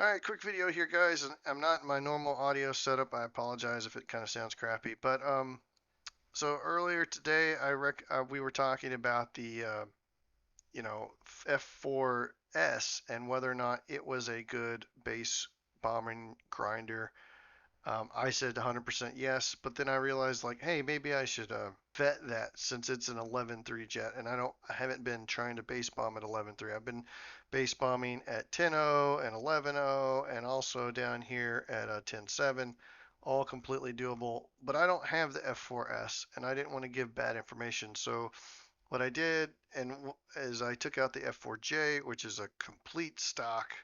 Alright, quick video here, guys. And I'm not in my normal audio setup. I apologize if it kind of sounds crappy. But so earlier today, we were talking about the F-4S and whether or not it was a good base bombing grinder. I said 100% yes, but then I realized, like, hey, maybe I should vet that since it's an 11.3 jet, and I haven't been trying to base bomb at 11.3. I've been base bombing at 10.0 and 11.0, and also down here at 10.7, all completely doable. But I don't have the F-4S, and I didn't want to give bad information. So what I did is I took out the F-4J, which is a complete stock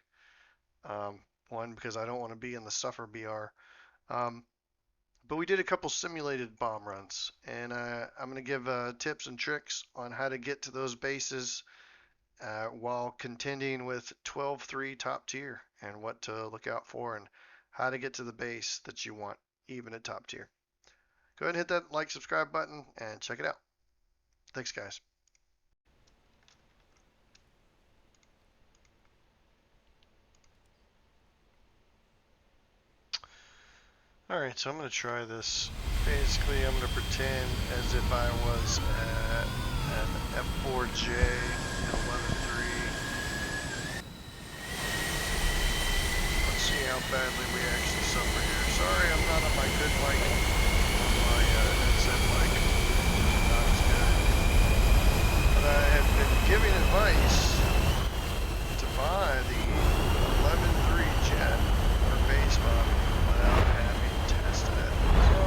one because I don't want to be in the suffer BR. But we did a couple simulated bomb runs, and I'm going to give tips and tricks on how to get to those bases while contending with 12.3 top tier and what to look out for and how to get to the base that you want, even at top tier. Go ahead and hit that like, subscribe button, and check it out. Thanks, guys. Alright, so I'm going to try this. Basically, I'm going to pretend as if I was an F-4J in 11.3. Let's see how badly we actually suffer here. Sorry, I'm not on my good mic. On my headset mic. Not as good. But I have been giving advice to buy the 11.3 jet for base bombing without having tested it. So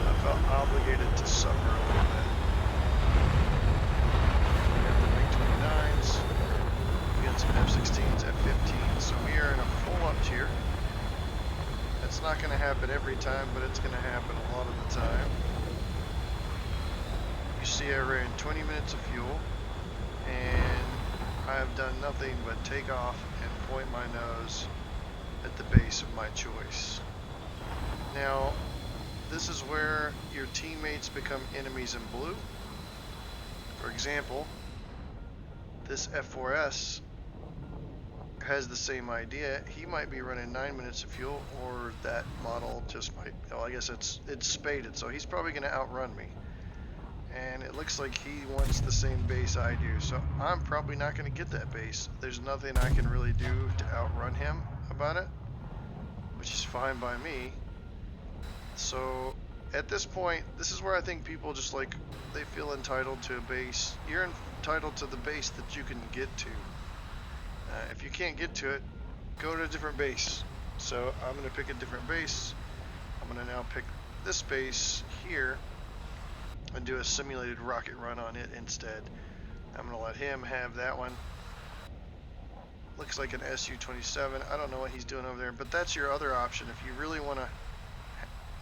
I felt obligated to suffer a little bit. We got the MiG-29s, we got some F-16s, F-15s, so we are in a full up tier. That's not going to happen every time, but it's going to happen a lot of the time. You see I ran 20 minutes of fuel, and I have done nothing but take off and point my nose at the base of my choice. Now, this is where your teammates become enemies in blue. For example, this F-4S has the same idea. He might be running 9 minutes of fuel, or that model just might, well, I guess it's spaded, so he's probably going to outrun me. And it looks like he wants the same base I do, so I'm probably not going to get that base. There's nothing I can really do to outrun him about it, which is fine by me. So at this point, this is where I think people just like, they feel entitled to a base. You're entitled to the base that you can get to. If you can't get to it, go to a different base. So I'm going to pick a different base. I'm going to now pick this base here and do a simulated rocket run on it instead. I'm going to let him have that one. Looks like an Su-27. I don't know what he's doing over there, but that's your other option. If you really want to,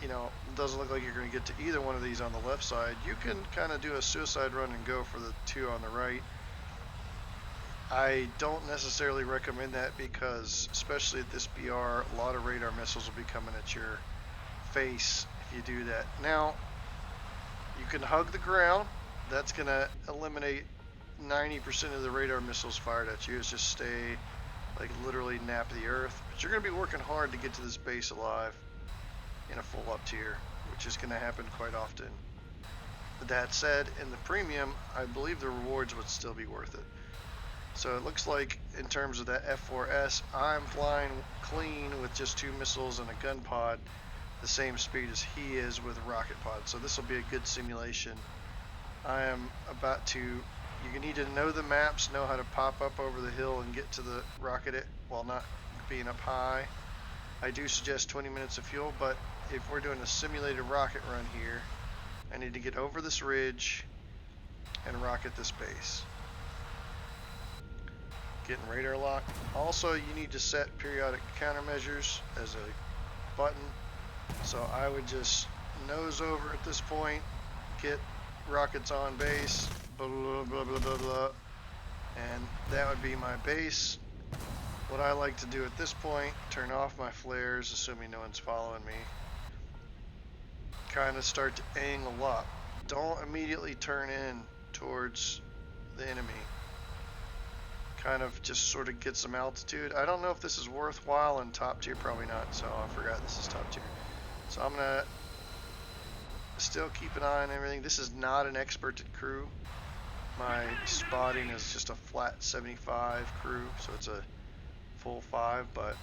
you know, it doesn't look like you're going to get to either one of these on the left side, you can kind of do a suicide run and go for the two on the right. I don't necessarily recommend that because, especially at this BR, a lot of radar missiles will be coming at your face if you do that. Now, you can hug the ground. That's going to eliminate 90% of the radar missiles fired at you. It's just stay, like, literally nap the earth. But you're going to be working hard to get to this base alive in a full up tier, which is going to happen quite often. But that said, in the premium, I believe the rewards would still be worth it. So it looks like in terms of that F-4S, I'm flying clean with just 2 missiles and a gun pod, the same speed as he is with a rocket pod. So this will be a good simulation. I am about to, you need to know the maps, know how to pop up over the hill and get to the rocket while not being up high. I do suggest 20 minutes of fuel, but if we're doing a simulated rocket run here, I need to get over this ridge and rocket this base. Getting radar lock. Also, you need to set periodic countermeasures as a button. So I would just nose over at this point, get rockets on base, blah, blah, blah, blah, blah, blah, and that would be my base. What I like to do at this point, turn off my flares, assuming no one's following me. Kind of start to angle up. Don't immediately turn in towards the enemy. kind of just sort of get some altitude. I don't know if this is worthwhile in top tier, probably not, so I forgot this is top tier. So I'm gonna still keep an eye on everything. This is not an experted crew. My spotting is just a flat 75 crew, so it's a full 5, but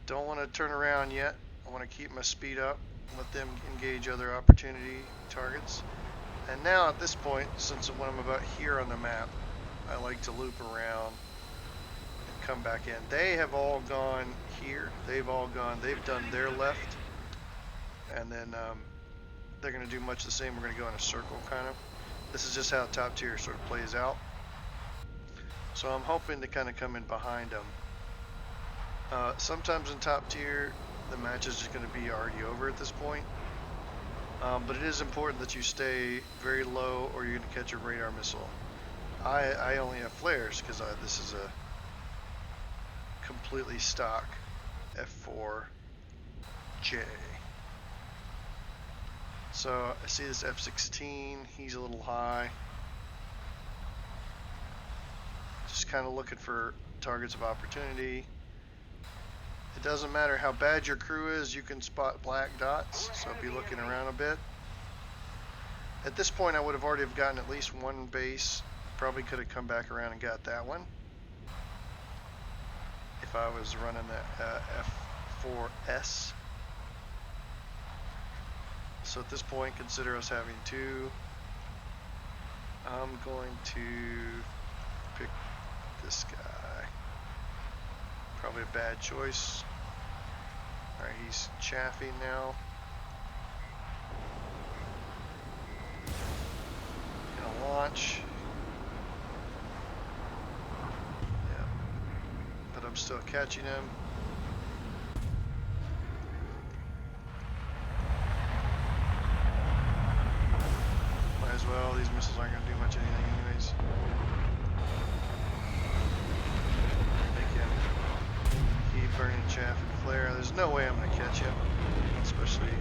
don't want to turn around yet. I want to keep my speed up, let them engage other opportunity targets. And now at this point, since when I'm about here on the map, I like to loop around and come back in. They have all gone here. They've done their left. And then they're going to do much the same. We're going to go in a circle kind of. This is just how top tier sort of plays out. So I'm hoping to kind of come in behind them. Sometimes in top tier, the match is just going to be already over at this point. But it is important that you stay very low or you're going to catch a radar missile. I only have flares because this is a completely stock F-4J. So I see this F-16, he's a little high. Just kind of looking for targets of opportunity. It doesn't matter how bad your crew is, you can spot black dots, so be looking around a bit. At this point I would have already gotten at least one base. Probably could have come back around and got that one if I was running the F-4S. So at this point, consider us having 2. I'm going to pick this guy. Probably a bad choice. Alright, he's chaffing now. Gonna launch. Yeah. But I'm still catching him. As well, these missiles aren't going to do much anything anyways. They can keep burning chaff and flare. There's no way I'm going to catch him, especially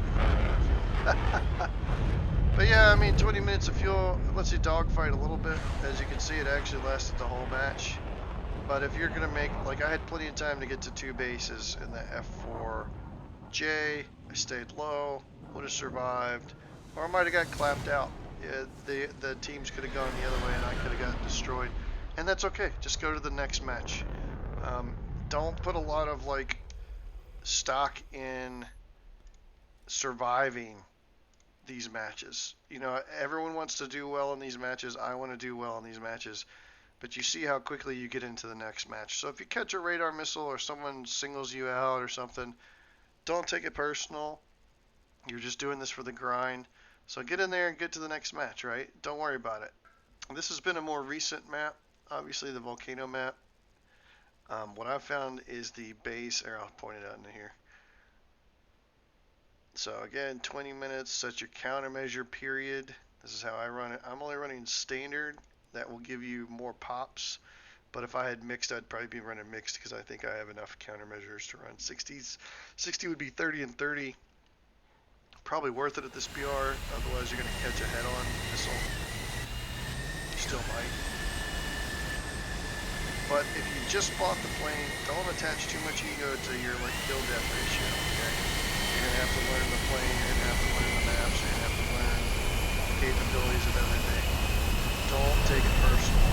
but yeah, I mean 20 minutes of fuel lets you dogfight a little bit. As you can see, it actually lasted the whole match. But if you're going to make, like, I had plenty of time to get to 2 bases in the F-4J. I stayed low, would have survived, or I might have got clapped out. Yeah, the teams could have gone the other way and I could have gotten destroyed, and that's okay. Just go to the next match. Don't put a lot of like stock in surviving these matches. You know, everyone wants to do well in these matches. I want to do well in these matches, but you see how quickly you get into the next match. So if you catch a radar missile or someone singles you out or something, don't take it personal. You're just doing this for the grind. So get in there and get to the next match, right? Don't worry about it. This has been a more recent map, obviously the volcano map. What I've found is the base, or I'll point it out in here. So again, 20 minutes, set your countermeasure period. This is how I run it. I'm only running standard. That will give you more pops. But if I had mixed, I'd probably be running mixed because I think I have enough countermeasures to run 60s. 60 would be 30 and 30. Probably worth it at this BR, otherwise you're going to catch a head-on missile. You still might. But if you just bought the plane, don't attach too much ego to your like kill-death ratio, okay? You're going to have to learn the plane, you're going to have to learn the maps, you're going to have to learn the capabilities of everything. Don't take it personal.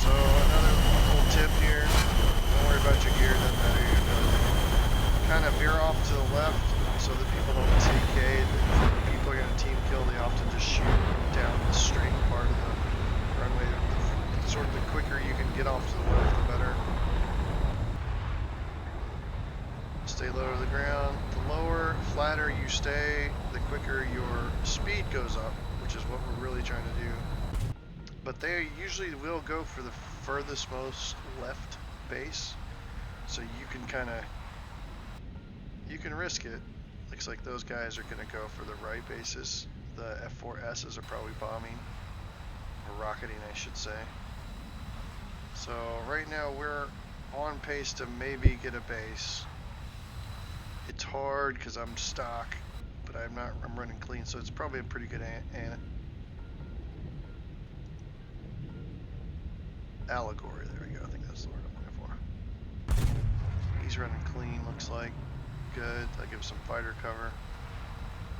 So another little tip here, don't worry about your gear, doesn't matter your ability. Kind of veer off to the left so that people don't TK. If people are going to team kill, they often just shoot down the straight part of the runway. Sort of the quicker you can get off to the left, the better. Stay low to the ground. The lower, flatter you stay, the quicker your speed goes up, which is what we're really trying to do. But they usually will go for the furthest most left base, so you can kind of risk it. Looks like those guys are going to go for the right bases. The F-4Ss are probably bombing, or rocketing I should say. So right now we're on pace to maybe get a base. It's hard because I'm stock, but I'm running clean, so it's probably a pretty good Allegory, there we go. I think that's the word I'm looking for. He's running clean, looks like. Good. That gives some fighter cover.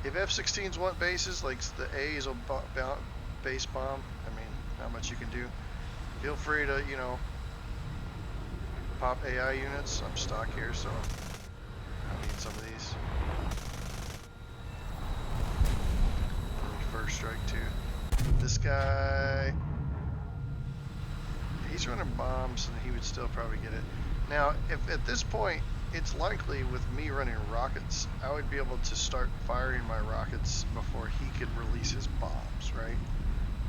If F-16s want bases, like the A's will base bomb, I mean, not much you can do. Feel free to, you know, pop AI units. I'm stock here, so I need some of these. First strike too. This guy, he's running bombs, and he would still probably get it. Now, if at this point, it's likely with me running rockets, I would be able to start firing my rockets before he could release his bombs, right?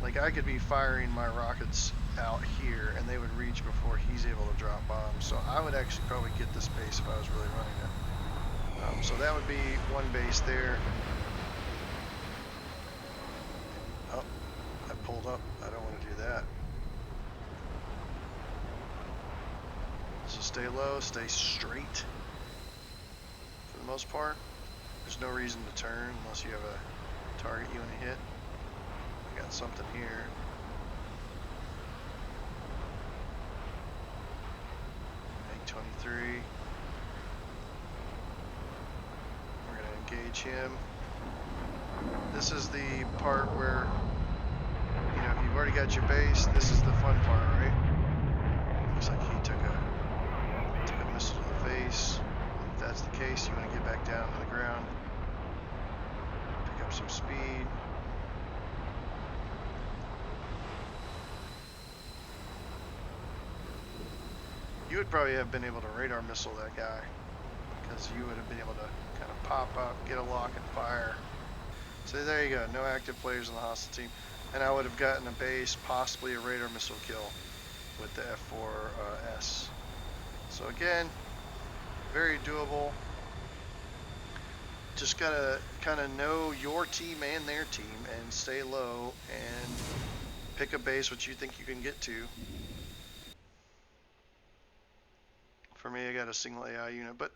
Like, I could be firing my rockets out here, and they would reach before he's able to drop bombs. So I would actually probably get this base if I was really running it. So that would be one base there. Oh, I pulled up. I don't want to do that. So stay low, stay straight for the most part. There's no reason to turn unless you have a target you want to hit. I got something here. MiG-23. We're going to engage him. This is the part where, you know, if you've already got your base, this is the fun part, right? Looks like he took a missile to the face. If that's the case, you want to get back down to the ground. Pick up some speed. You would probably have been able to radar missile that guy, because you would have been able to kind of pop up, get a lock, and fire. So there you go, no active players on the hostile team. And I would have gotten a base, possibly a radar missile kill with the F-4S. So again, very doable. Just gotta kind of know your team and their team and stay low and pick a base which you think you can get to. For me, I got a single AI unit, but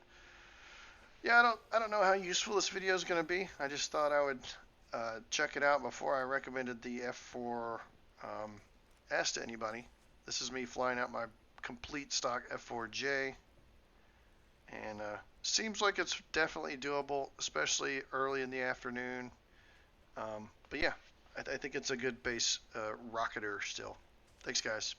yeah, I don't know how useful this video is going to be. I just thought I would check it out before I recommended the F-4S to anybody. This is me flying out my complete stock F-4J, and seems like it's definitely doable, especially early in the afternoon. But yeah, I think it's a good base rocketeer still. Thanks, guys.